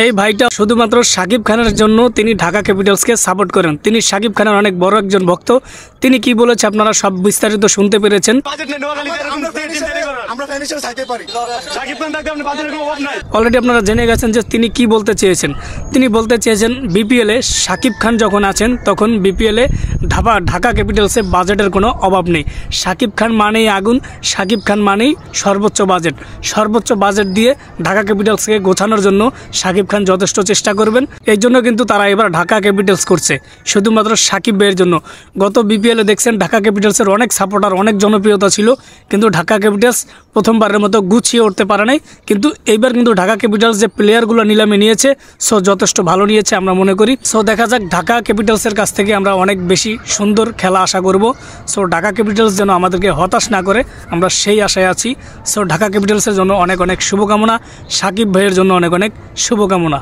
এই ভাইটা শুধুমাত্র শাকিব খানের জন্য তিনি ঢাকা ক্যাপিটালসকে সাপোর্ট করেন। তিনি শাকিব খানের অনেক বড় একজন ভক্ত। তিনি কি বলেছে আপনারা সব বিস্তারিত শুনতে পেরেছেন। অলরেডি আপনারা জেনে গেছেন যে তিনি কি বলতে চেয়েছেন। তিনি বলতে চেয়েছেন বিপিএল এ শাকিব খান যখন আছেন তখন বিপিএল এ ঢাকা ক্যাপিটালসে বাজেটের কোনো অভাব নেই। শাকিব খান মানেই আগুন, শাকিব খান মানেই সর্বোচ্চ বাজেট দিয়ে ঢাকা ক্যাপিটালসকে গোছানোর জন্য শাকিব খান যথেষ্ট চেষ্টা করবেন। এই জন্য কিন্তু তারা এবার ঢাকা ক্যাপিটালস করছে শুধুমাত্র শাকিব ভাইয়ের জন্য। গত বিপিএলে দেখছেন ঢাকা ক্যাপিটালসের অনেক সাপোর্টার, অনেক জনপ্রিয়তা ছিল, কিন্তু ঢাকা ক্যাপিটালস প্রথমবারের মতো গুছিয়ে উঠতে পারে নাই। কিন্তু এইবার কিন্তু ঢাকা ক্যাপিটালস যে প্লেয়ারগুলো নিলামে নিয়েছে সো যথেষ্ট ভালো নিয়েছে আমরা মনে করি। সো দেখা যাক ঢাকা ক্যাপিটালসের কাছ থেকে আমরা অনেক বেশি সুন্দর খেলা আশা করব। সো ঢাকা ক্যাপিটালস যেন আমাদেরকে হতাশ না করে, আমরা সেই আশায় আছি। সো ঢাকা ক্যাপিটালসের জন্য অনেক অনেক শুভকামনা, শাকিব ভাইয়ের জন্য অনেক অনেক শুভকামনা।